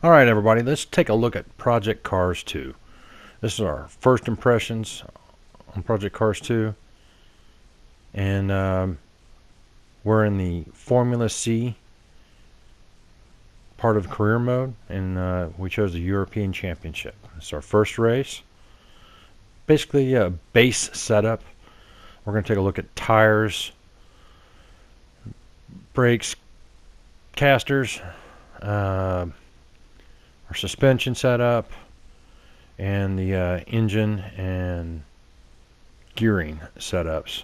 Alright everybody, let's take a look at Project Cars 2. This is our first impressions on Project Cars 2. And we're in the Formula C part of career mode, and we chose the European Championship. It's our first race. Basically a base setup. We're going to take a look at tires, brakes, casters, our suspension setup, and the engine and gearing setups,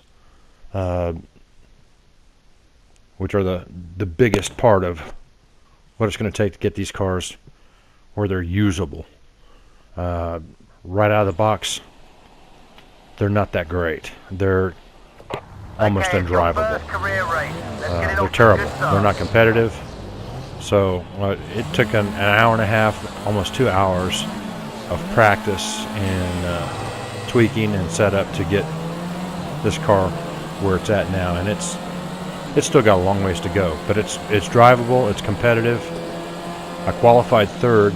which are the biggest part of what it's going to take to get these cars where they're usable. Right out of the box, they're not that great. They're almost undrivable. They're terrible. They're not competitive. So it took an hour and a half, almost 2 hours of practice and tweaking and setup to get this car where it's at now, and it's still got a long ways to go, but it's drivable, it's competitive. I qualified third,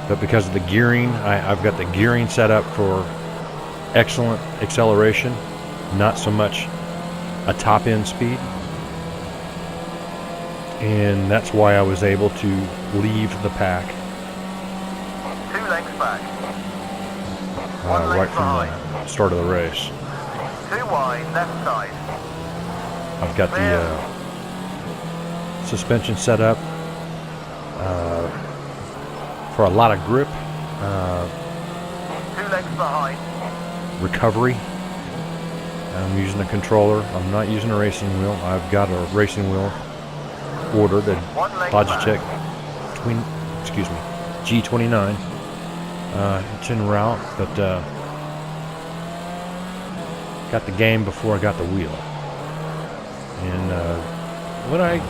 but because of the gearing, I've got the gearing set up for excellent acceleration, not so much a top end speed, and that's why I was able to leave the pack 2 lengths back. right from the start of the race. 2 wide, left side. I've got the suspension set up for a lot of grip, 2 lengths behind. recovery. I'm using a controller. I'm not using a racing wheel. I've got a racing wheel ordered at 1 length Dadzilla back. G29. It's en route, but got the game before I got the wheel. And what I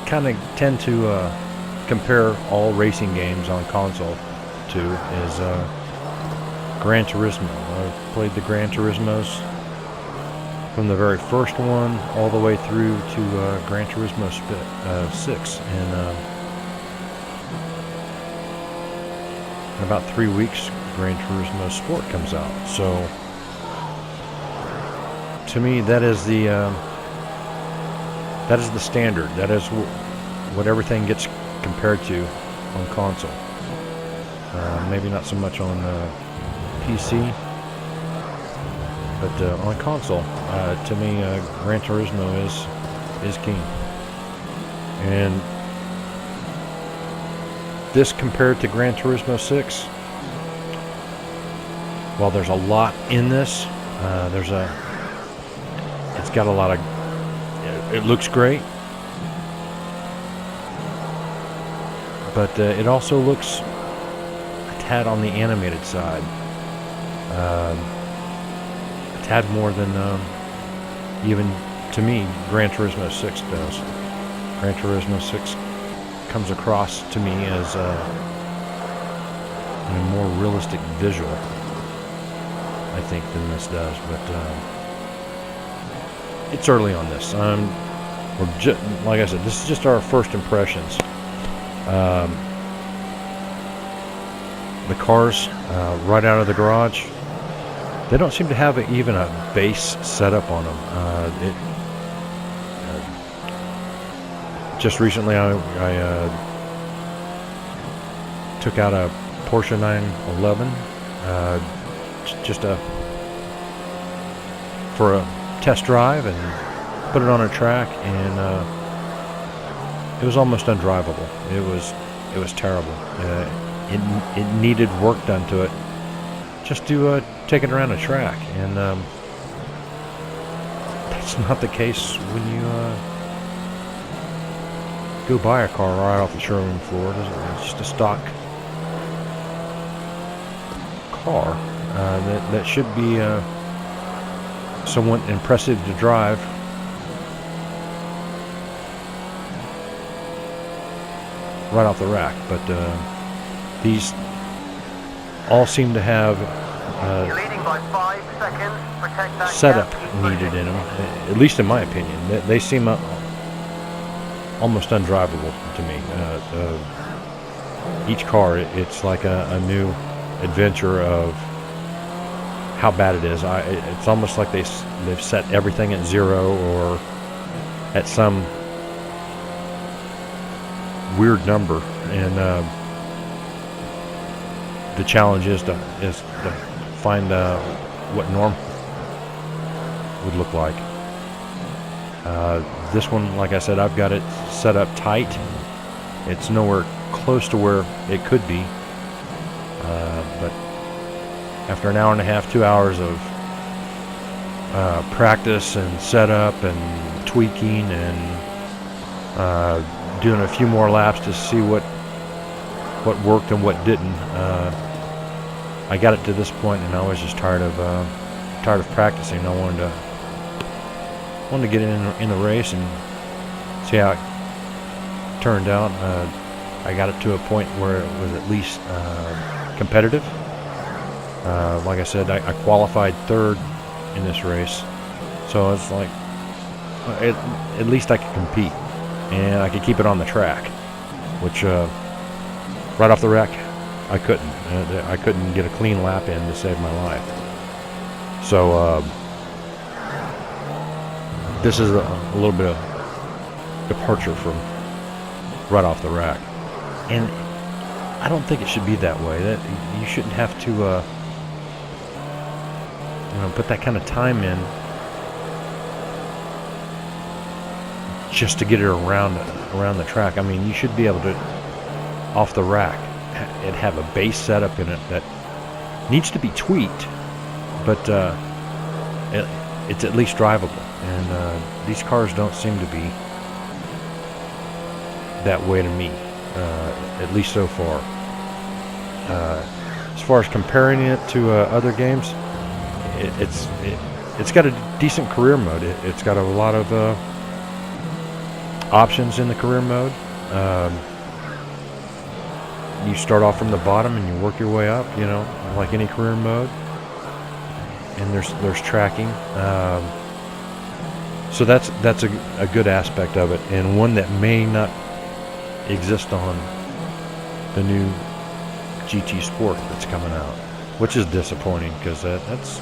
kind of tend to compare all racing games on console to is Gran Turismo. I've played the Gran Turismos from the very first one all the way through to Gran Turismo 6. And in about 3 weeks, Gran Turismo Sport comes out. So to me, that is the standard. That is what everything gets compared to on console. Maybe not so much on PC, but on console, to me, Gran Turismo is king. And this compared to Gran Turismo 6, while there's a lot in this, it's got a lot of. It looks great, but it also looks a tad on the animated side. A tad more than even, to me, Gran Turismo 6 does. Gran Turismo 6 comes across to me as a more realistic visual, I think, than this does. But it's early on this. Like I said, this is just our first impressions. The cars, right out of the garage, they don't seem to have even a base setup on them. Just recently, I took out a Porsche 911 for a test drive and put it on a track, and it was almost undrivable. It was terrible. It needed work done to it just to take it around a track, and that's not the case when you go buy a car right off the showroom floor. It's just a stock car that should be somewhat impressive to drive. Right off the rack, but these all seem to have You're leading by 5 seconds. Protect that setup gap. Keep needed pushing. in them, at least in my opinion. They seem almost undrivable to me. each car, it's like a new adventure of how bad it is. It's almost like they've set everything at 0 or at some weird number, and the challenge is to find what normal would look like. This one, like I said, I've got it set up tight. It's nowhere close to where it could be, but after an hour and a half, 2 hours of practice and setup and tweaking and doing a few more laps to see what worked and what didn't, I got it to this point, and I was just tired of practicing. I wanted to get in the race and see how it turned out. I got it to a point where it was at least competitive. Like I said, I qualified 3rd in this race, so it's like at least I could compete and I could keep it on the track, which right off the wreck I couldn't. I couldn't get a clean lap in to save my life. So this is a little bit of departure from right off the rack, and I don't think it should be that way. That you shouldn't have to put that kind of time in just to get it around the track. I mean, you should be able to, off the rack, and have a base setup in it that needs to be tweaked, but it's at least drivable. And these cars don't seem to be that way to me, at least so far. As far as comparing it to other games, it's got a decent career mode. It's got a lot of options in the career mode. You start off from the bottom and you work your way up, like any career mode. And there's tracking. So that's a good aspect of it, and one that may not exist on the new GT Sport that's coming out, which is disappointing, because it's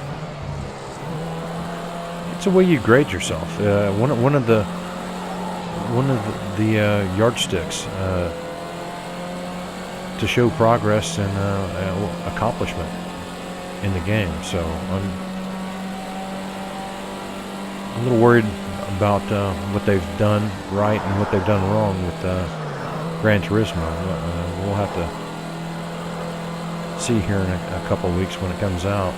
a way you grade yourself. One of the yardsticks to show progress and accomplishment in the game. So I'm a little worried about what they've done right and what they've done wrong with Gran Turismo. We'll have to see here in a couple of weeks when it comes out.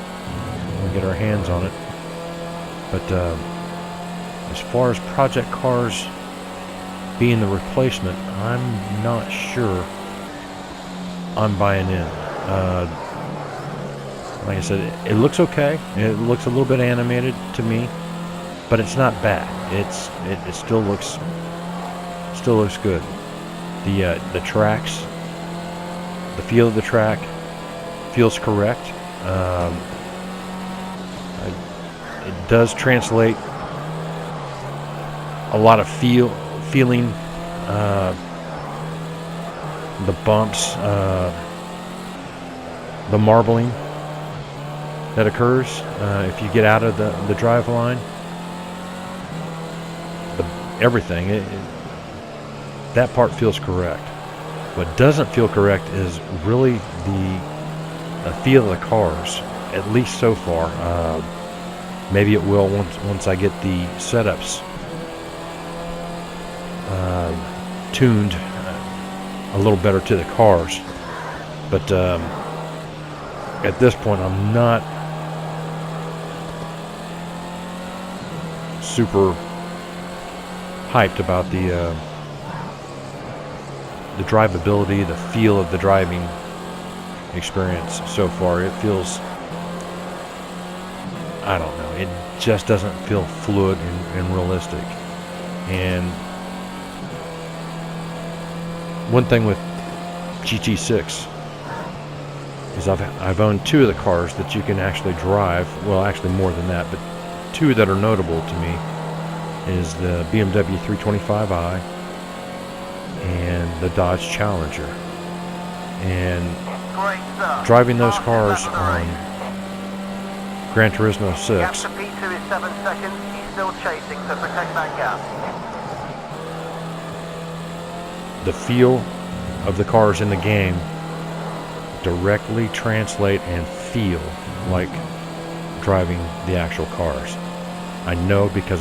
We'll get our hands on it. But as far as Project Cars being the replacement, I'm not sure I'm buying in. Like I said, it looks okay. It looks a little bit animated to me, but it's not bad. It still looks good. The tracks, the feel of the track feels correct. It does translate a lot of feeling. The bumps, the marbling that occurs if you get out of the drive line. Everything, that part feels correct. What doesn't feel correct is really the feel of the cars, at least so far. Maybe it will once I get the setups tuned a little better to the cars. But at this point, I'm not super hyped about the drivability, the feel of the driving experience so far. It feels, I don't know, it just doesn't feel fluid and realistic. And one thing with GT6 is I've owned 2 of the cars that you can actually drive. Well, actually more than that, but 2 that are notable to me is the BMW 325i and the Dodge Challenger. And Great stuff. driving those Fastest cars lap of the on race. Gran Turismo Gap 6, to P2 is 7 seconds. He's still chasing, so protect that gap. the feel of the cars in the game directly translate and feel like driving the actual cars. I know because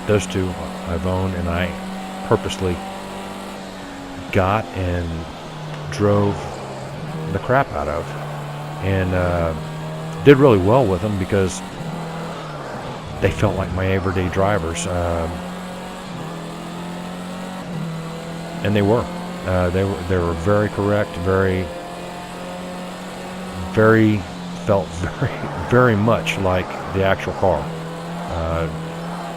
those two I've owned, and I purposely got and drove the crap out of, and did really well with them because they felt like my everyday drivers, and they were. They were very correct, felt very much like the actual car.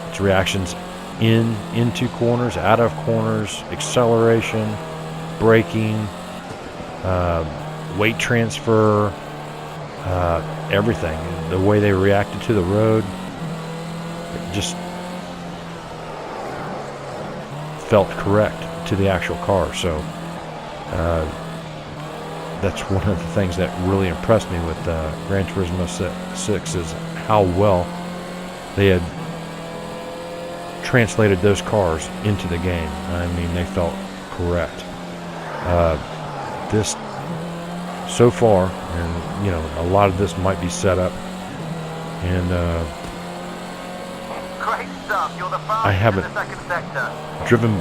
Its reactions into corners, out of corners, acceleration, braking, weight transfer, everything. The way they reacted to the road, it just felt correct to the actual car. So that's one of the things that really impressed me with Gran Turismo 6 is how well they had translated those cars into the game. I mean, they felt correct. This so far, and you know, a lot of this might be set up, and Great stuff. You're the I fastest haven't in the second sector. driven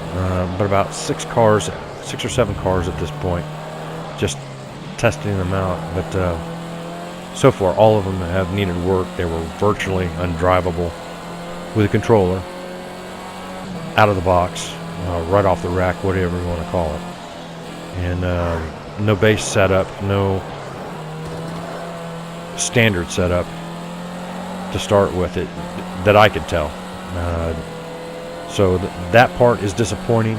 but about 6 or 7 cars at this point, just testing them out. But so far, all of them have needed work. They were virtually undrivable with a controller, out of the box, right off the rack, whatever you want to call it. And no base setup, no standard setup to start with it that I could tell. So that part is disappointing.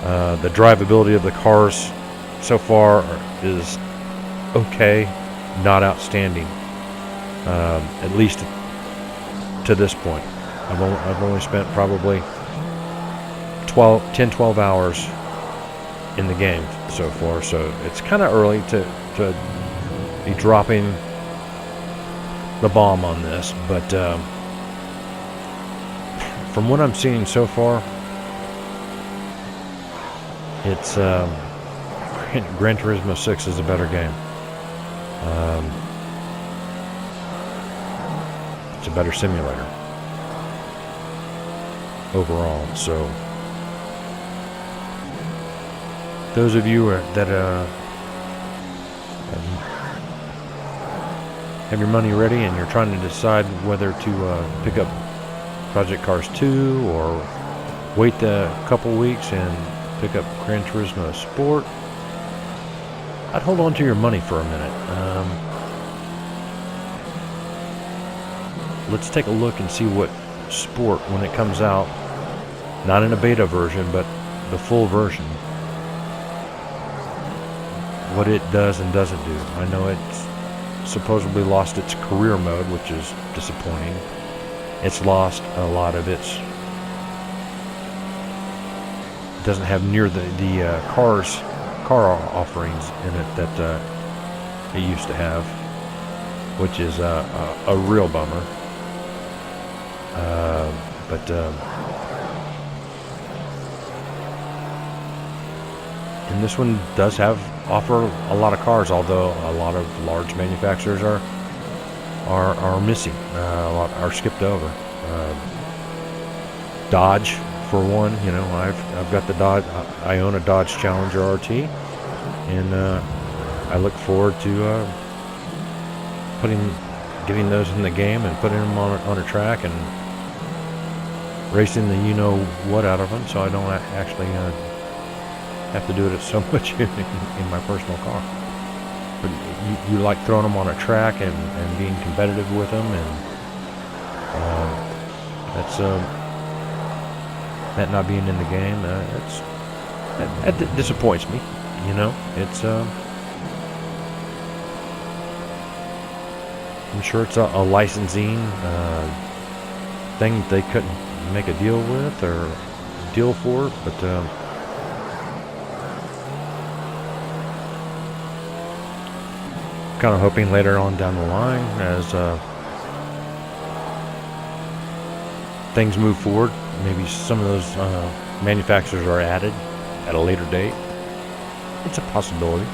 The drivability of the cars so far is okay, not outstanding. At least to this point. I've only spent probably 10-12 hours in the game so far, so it's kind of early to be dropping the bomb on this, but from what I'm seeing so far, it's Gran Turismo 6 is a better game. It's a better simulator overall. So those of you that have your money ready and you're trying to decide whether to pick up Project Cars 2 or wait a couple weeks and pick up Gran Turismo Sport, I'd hold on to your money for a minute. Let's take a look and see what Sport, when it comes out, not in a beta version, but the full version, what it does and doesn't do. I know it's supposedly lost its career mode, which is disappointing. It's lost a lot of its, doesn't have near the car offerings in it that it used to have, which is a real bummer. But and this one does offer a lot of cars, although a lot of large manufacturers are missing. A lot are skipped over. Dodge, for one, you know, I've got the Dodge. I own a Dodge Challenger RT, and I look forward to getting those in the game and putting them on a track and racing the you-know-what out of them, so I don't actually have to do it so much in my personal car. But you like throwing them on a track and being competitive with them, and that's that not being in the game, that disappoints me. You know, it's I'm sure it's a licensing thing that they couldn't make a deal with or deal for, but kind of hoping later on down the line, as things move forward, maybe some of those manufacturers are added at a later date. It's a possibility.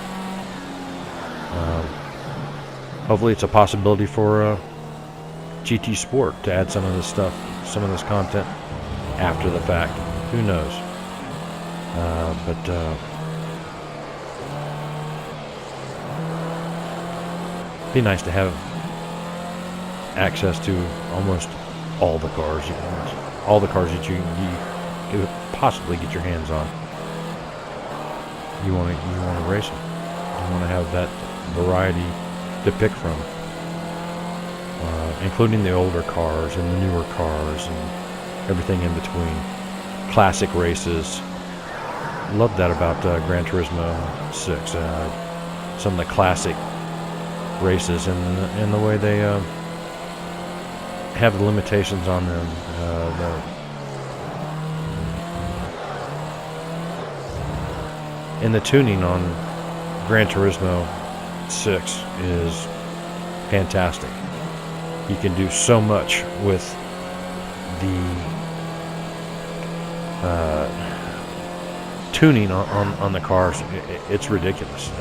Hopefully it's a possibility for GT Sport to add some of this stuff, some of this content after the fact. Who knows? But it'd be nice to have access to almost all the cars, all the cars that you could possibly get your hands on. You want to race them. You want to have that variety to pick from, including the older cars and the newer cars and everything in between. Classic races. Love that about Gran Turismo 6. Some of the classic races and the way they have the limitations on them. And the tuning on Gran Turismo 6 is fantastic. You can do so much with the tuning on the cars. It's ridiculous.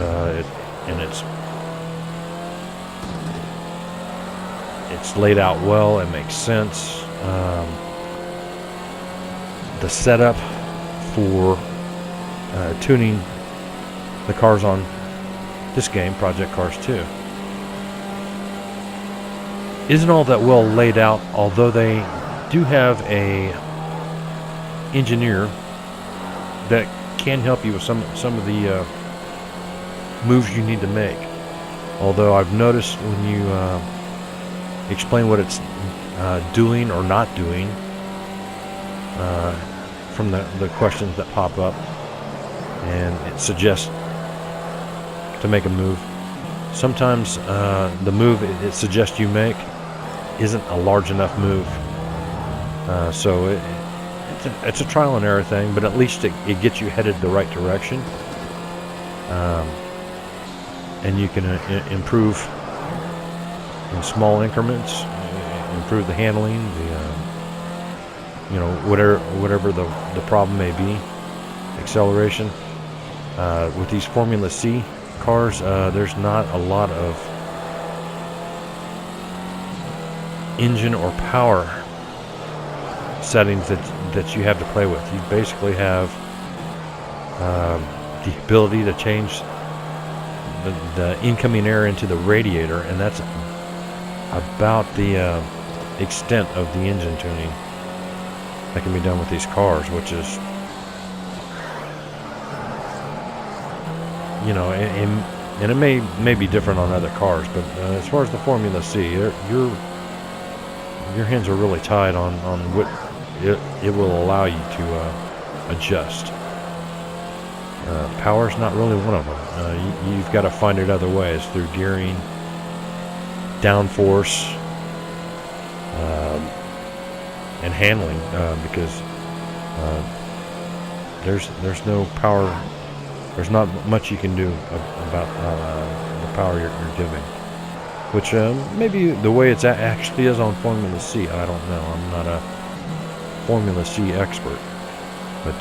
It's laid out well. It makes sense. The setup for tuning the cars on this game, Project Cars 2, isn't all that well laid out, although they do have a engineer that can help you with some of the moves you need to make. Although I've noticed when you explain what it's doing or not doing from the questions that pop up, and it suggests to make a move. Sometimes the move it suggests you make isn't a large enough move, so it's a trial and error thing, but at least it gets you headed the right direction, and you can improve in small increments, improve the handling, whatever the problem may be, acceleration. With these Formula C cars, there's not a lot of engine or power settings that you have to play with. You basically have the ability to change the incoming air into the radiator, and that's about the extent of the engine tuning that can be done with these cars, which is, and it may be different on other cars, but as far as the Formula C, your hands are really tied on what it will allow you to adjust. Power's not really one of them. You've got to find it other ways, through gearing, downforce, and handling, because there's no power. There's not much you can do about the power you're giving, which maybe the way it actually is on Formula C, I don't know. I'm not a Formula C expert, but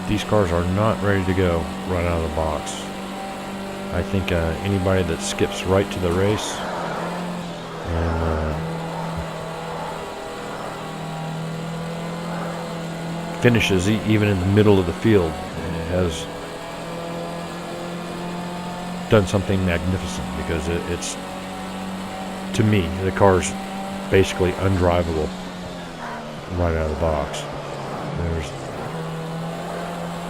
these cars are not ready to go right out of the box. I think anybody that skips right to the race and finishes even in the middle of the field has done something magnificent, because it's, to me, the car's basically undrivable right out of the box.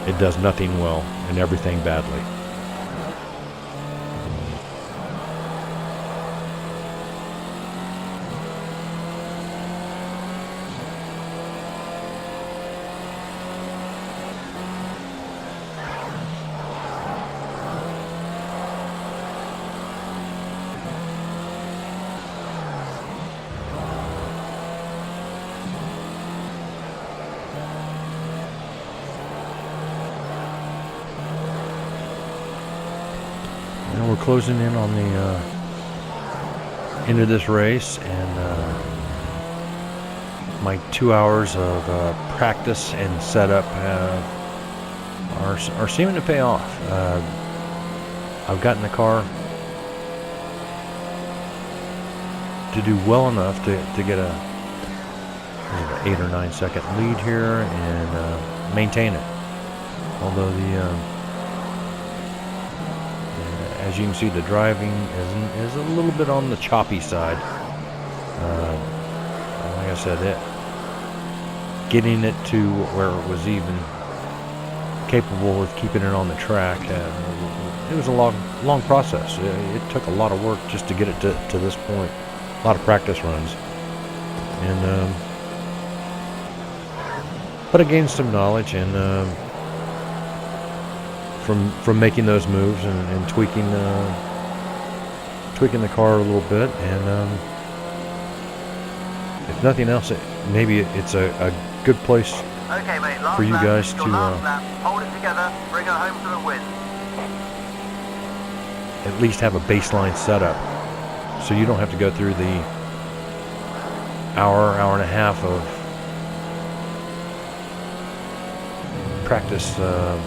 It does nothing well and everything badly. And we're closing in on the end of this race, and my 2 hours of practice and setup are seeming to pay off. I've gotten the car to do well enough to get a 8 or 9 second lead here and maintain it. Although as you can see, the driving is a little bit on the choppy side. Like I said, getting it to where it was even capable of keeping it on the track, it was a long process. It took a lot of work just to get it to this point. A lot of practice runs, and but I gained some knowledge, and from making those moves and tweaking the car a little bit, and if nothing else, maybe it's a good place Okay, mate, for you guys to hold it together, bring it home for the win. at least have a baseline setup, so you don't have to go through the hour and a half of practice and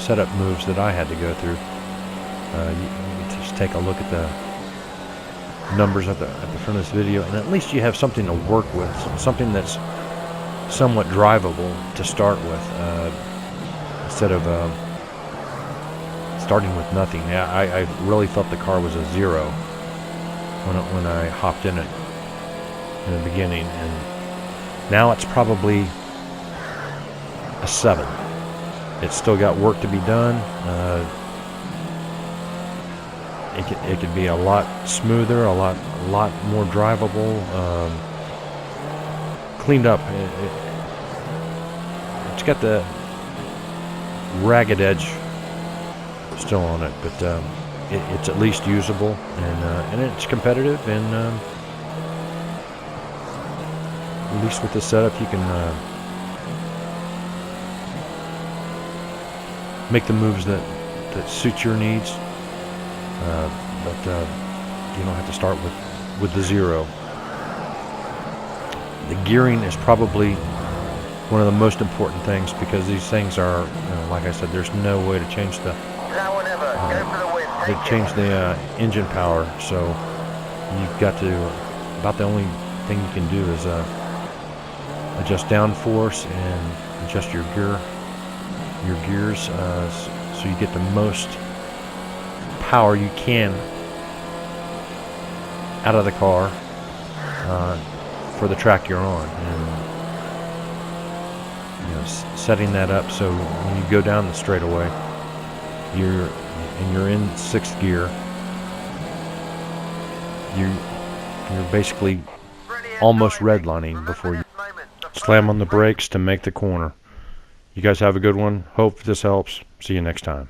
setup moves that I had to go through. You just take a look at the numbers at the front of this video, and at least you have something to work with, something that's somewhat drivable to start with, instead of starting with nothing. Yeah, I really felt the car was a 0 when I hopped in it in the beginning, and now it's probably a 7. It's still got work to be done. It could be a lot smoother, a lot more drivable, cleaned up. It's got the ragged edge still on it, but it's at least usable, and it's competitive, and at least with the setup you can make the moves that suit your needs, but you don't have to start with the 0. The gearing is probably one of the most important things, because these things are, like I said, there's no way to change the Now or never, go for the win. engine power, so you've got to, about the only thing you can do is adjust downforce and adjust your gears, so you get the most power you can out of the car for the track you're on, and setting that up so when you go down the straightaway, you're in 6th gear, you're basically almost redlining before you slam on the brakes to make the corner. You guys have a good one. Hope this helps. See you next time.